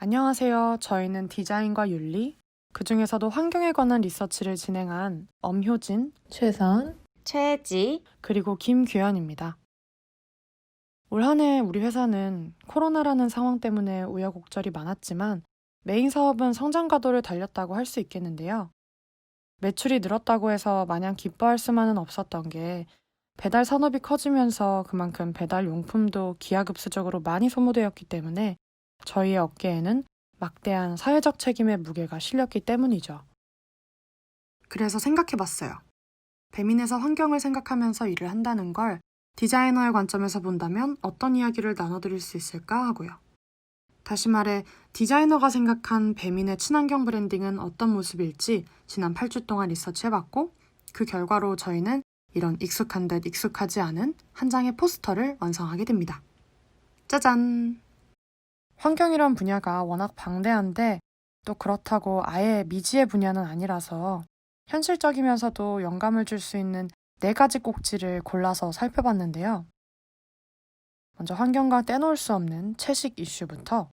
안녕하세요. 저희는 디자인과 윤리, 그중에서도 환경에 관한 리서치를 진행한 엄효진, 최선, 최지, 그리고 김규현입니다. 올 한 해 우리 회사는 코로나라는 상황 때문에 우여곡절이 많았지만 메인 사업은 성장 가도를 달렸다고 할 수 있겠는데요. 매출이 늘었다고 해서 마냥 기뻐할 수만은 없었던 게 배달 산업이 커지면서 그만큼 배달 용품도 기하급수적으로 많이 소모되었기 때문에 저희의 어깨에는 막대한 사회적 책임의 무게가 실렸기 때문이죠. 그래서 생각해봤어요. 배민에서 환경을 생각하면서 일을 한다는 걸 디자이너의 관점에서 본다면 어떤 이야기를 나눠드릴 수 있을까 하고요. 다시 말해 디자이너가 생각한 배민의 친환경 브랜딩은 어떤 모습일지 지난 8주 동안 리서치해봤고 그 결과로 저희는 이런 익숙한 듯 익숙하지 않은 한 장의 포스터를 완성하게 됩니다. 짜잔! 환경이란 분야가 워낙 방대한데 또 그렇다고 아예 미지의 분야는 아니라서 현실적이면서도 영감을 줄 수 있는 4가지 꼭지를 골라서 살펴봤는데요. 먼저 환경과 떼놓을 수 없는 채식 이슈부터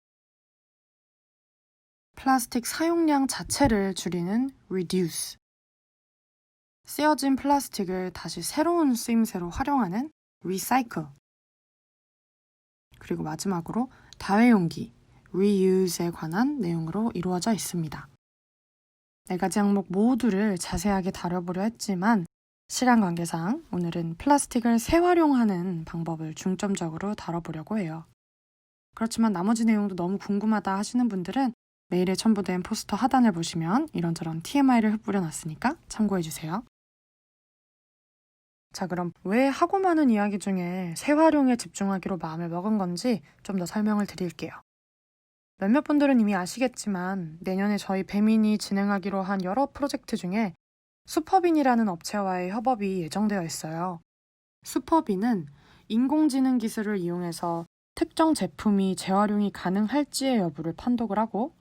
플라스틱 사용량 자체를 줄이는 reduce, 쓰여진 플라스틱을 다시 새로운 쓰임새로 활용하는 recycle, 그리고 마지막으로 다회용기, reuse에 관한 내용으로 이루어져 있습니다. 4가지 항목 모두를 자세하게 다뤄보려 했지만 시간 관계상 오늘은 플라스틱을 재활용하는 방법을 중점적으로 다뤄보려고 해요. 그렇지만 나머지 내용도 너무 궁금하다 하시는 분들은 메일에 첨부된 포스터 하단을 보시면 이런저런 TMI를 흩뿌려놨으니까 참고해주세요. 자, 그럼 왜 하고 많은 이야기 중에 재활용에 집중하기로 마음을 먹은 건지 좀 더 설명을 드릴게요. 몇몇 분들은 이미 아시겠지만 내년에 저희 배민이 진행하기로 한 여러 프로젝트 중에 슈퍼빈이라는 업체와의 협업이 예정되어 있어요. 슈퍼빈은 인공지능 기술을 이용해서 특정 제품이 재활용이 가능할지의 여부를 판독을 하고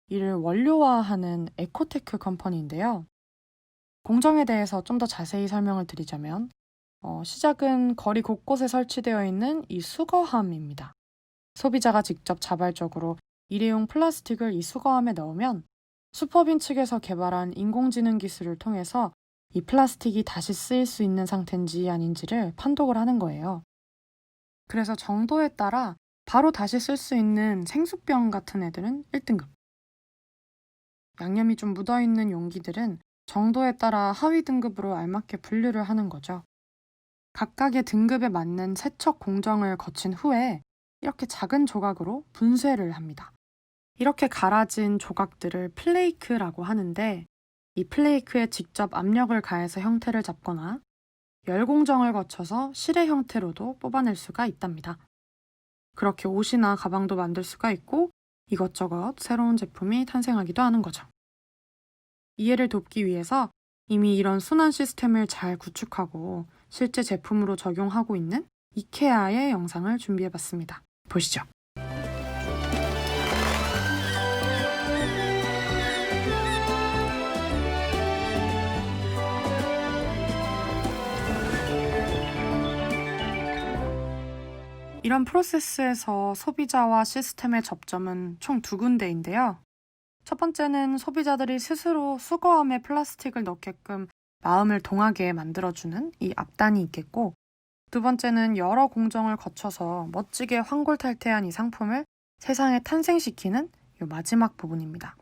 이를 원료화하는 에코테크 컴퍼니인데요. 공정에 대해서 좀 더 자세히 설명을 드리자면 시작은 거리 곳곳에 설치되어 있는 이 수거함입니다. 소비자가 직접 자발적으로 일회용 플라스틱을 이 수거함에 넣으면 슈퍼빈 측에서 개발한 인공지능 기술을 통해서 이 플라스틱이 다시 쓰일 수 있는 상태인지 아닌지를 판독을 하는 거예요. 그래서 정도에 따라 바로 다시 쓸 수 있는 생수병 같은 애들은 1등급, 양념이 좀 묻어있는 용기들은 정도에 따라 하위 등급으로 알맞게 분류를 하는 거죠. 각각의 등급에 맞는 세척 공정을 거친 후에 이렇게 작은 조각으로 분쇄를 합니다. 이렇게 갈아진 조각들을 플레이크라고 하는데 이 플레이크에 직접 압력을 가해서 형태를 잡거나 열 공정을 거쳐서 실의 형태로도 뽑아낼 수가 있답니다. 그렇게 옷이나 가방도 만들 수가 있고 이것저것 새로운 제품이 탄생하기도 하는 거죠. 이해를 돕기 위해서 이미 이런 순환 시스템을 잘 구축하고 실제 제품으로 적용하고 있는 이케아의 영상을 준비해봤습니다. 보시죠. 이런 프로세스에서 소비자와 시스템의 접점은 총 2군데인데요. 첫 번째는 소비자들이 스스로 수거함에 플라스틱을 넣게끔 마음을 동하게 만들어주는 이 앞단이 있겠고, 두 번째는 여러 공정을 거쳐서 멋지게 환골탈태한 이 상품을 세상에 탄생시키는 이 마지막 부분입니다.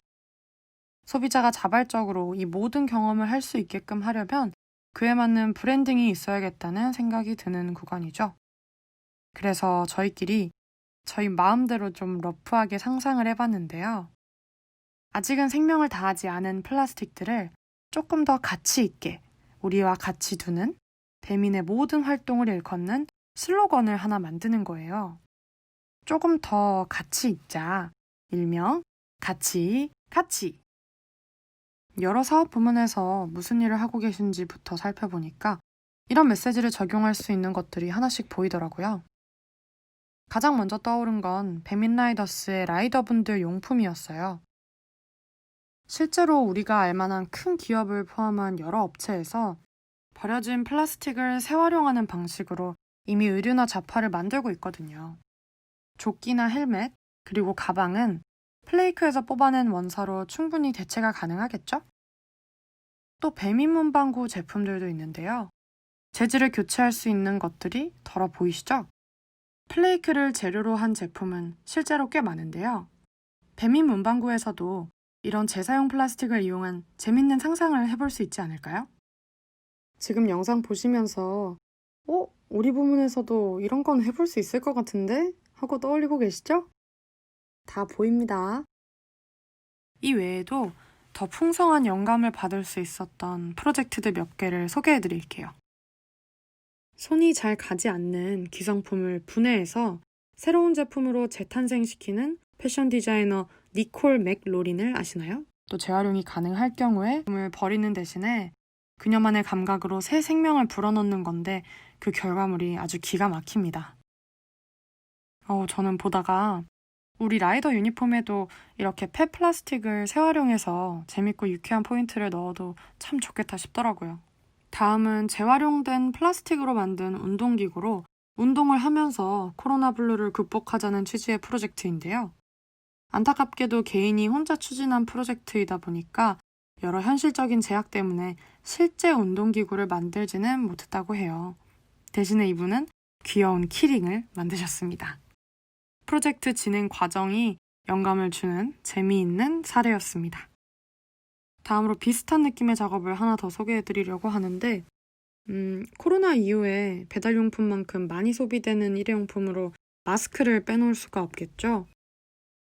소비자가 자발적으로 이 모든 경험을 할 수 있게끔 하려면 그에 맞는 브랜딩이 있어야겠다는 생각이 드는 구간이죠. 그래서 저희끼리 저희 마음대로 좀 러프하게 상상을 해봤는데요. 아직은 생명을 다하지 않은 플라스틱들을 조금 더 가치 있게 우리와 같이 두는 배민의 모든 활동을 일컫는 슬로건을 하나 만드는 거예요. 조금 더 가치 있자. 일명 가치. 여러 사업 부문에서 무슨 일을 하고 계신지부터 살펴보니까 이런 메시지를 적용할 수 있는 것들이 하나씩 보이더라고요. 가장 먼저 떠오른 건 배민라이더스의 라이더분들 용품이었어요. 실제로 우리가 알만한 큰 기업을 포함한 여러 업체에서 버려진 플라스틱을 재활용하는 방식으로 이미 의류나 잡화를 만들고 있거든요. 조끼나 헬멧, 그리고 가방은 플레이크에서 뽑아낸 원사로 충분히 대체가 가능하겠죠? 또 배민 문방구 제품들도 있는데요. 재질을 교체할 수 있는 것들이 덜어 보이시죠? 플레이크를 재료로 한 제품은 실제로 꽤 많은데요. 배민 문방구에서도 이런 재사용 플라스틱을 이용한 재밌는 상상을 해볼 수 있지 않을까요? 지금 영상 보시면서 우리 부문에서도 이런 건 해볼 수 있을 것 같은데? 하고 떠올리고 계시죠? 다 보입니다. 이 외에도 더 풍성한 영감을 받을 수 있었던 프로젝트들 몇 개를 소개해 드릴게요. 손이 잘 가지 않는 기성품을 분해해서 새로운 제품으로 재탄생시키는 패션 디자이너 니콜 맥로린을 아시나요? 또 재활용이 가능할 경우에 품을 버리는 대신에 그녀만의 감각으로 새 생명을 불어넣는 건데 그 결과물이 아주 기가 막힙니다. 저는 보다가 우리 라이더 유니폼에도 이렇게 펫 플라스틱을 재활용해서 재밌고 유쾌한 포인트를 넣어도 참 좋겠다 싶더라고요. 다음은 재활용된 플라스틱으로 만든 운동기구로 운동을 하면서 코로나 블루를 극복하자는 취지의 프로젝트인데요. 안타깝게도 개인이 혼자 추진한 프로젝트이다 보니까 여러 현실적인 제약 때문에 실제 운동기구를 만들지는 못했다고 해요. 대신에 이분은 귀여운 키링을 만드셨습니다. 프로젝트 진행 과정이 영감을 주는 재미있는 사례였습니다. 다음으로 비슷한 느낌의 작업을 하나 더 소개해드리려고 하는데 코로나 이후에 배달용품만큼 많이 소비되는 일회용품으로 마스크를 빼놓을 수가 없겠죠.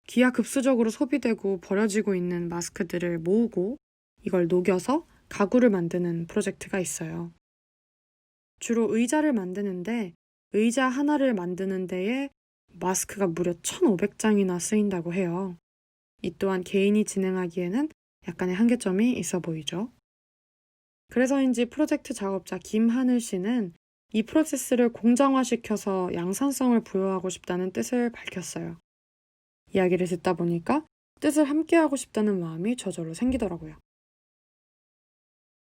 기하급수적으로 소비되고 버려지고 있는 마스크들을 모으고 이걸 녹여서 가구를 만드는 프로젝트가 있어요. 주로 의자를 만드는데 의자 하나를 만드는 데에 마스크가 무려 1,500장이나 쓰인다고 해요. 이 또한 개인이 진행하기에는 약간의 한계점이 있어 보이죠. 그래서인지 프로젝트 작업자 김하늘 씨는 이 프로세스를 공정화시켜서 양산성을 부여하고 싶다는 뜻을 밝혔어요. 이야기를 듣다 보니까 뜻을 함께하고 싶다는 마음이 저절로 생기더라고요.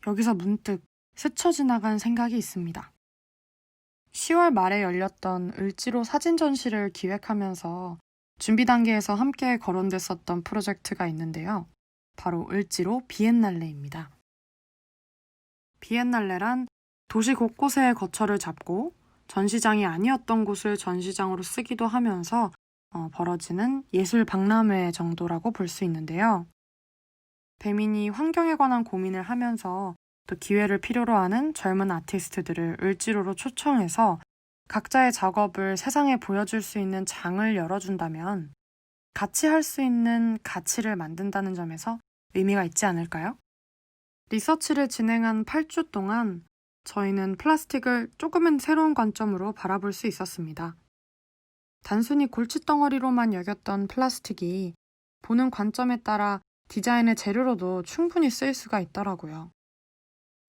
여기서 문득 스쳐 지나간 생각이 있습니다. 10월 말에 열렸던 을지로 사진 전시를 기획하면서 준비 단계에서 함께 거론됐었던 프로젝트가 있는데요. 바로 을지로 비엔날레입니다. 비엔날레란 도시 곳곳에 거처를 잡고 전시장이 아니었던 곳을 전시장으로 쓰기도 하면서 벌어지는 예술 박람회 정도라고 볼 수 있는데요. 배민이 환경에 관한 고민을 하면서 또 기회를 필요로 하는 젊은 아티스트들을 을지로로 초청해서 각자의 작업을 세상에 보여줄 수 있는 장을 열어준다면 같이 할 수 있는 가치를 만든다는 점에서 의미가 있지 않을까요? 리서치를 진행한 8주 동안 저희는 플라스틱을 조금은 새로운 관점으로 바라볼 수 있었습니다. 단순히 골칫덩어리로만 여겼던 플라스틱이 보는 관점에 따라 디자인의 재료로도 충분히 쓰일 수가 있더라고요.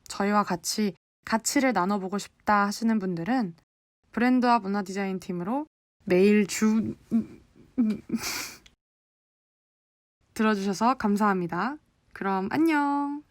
저희와 같이 가치를 나눠보고 싶다 하시는 분들은 브랜드와 문화 디자인 팀으로 매일 들어주셔서 감사합니다. 그럼 안녕!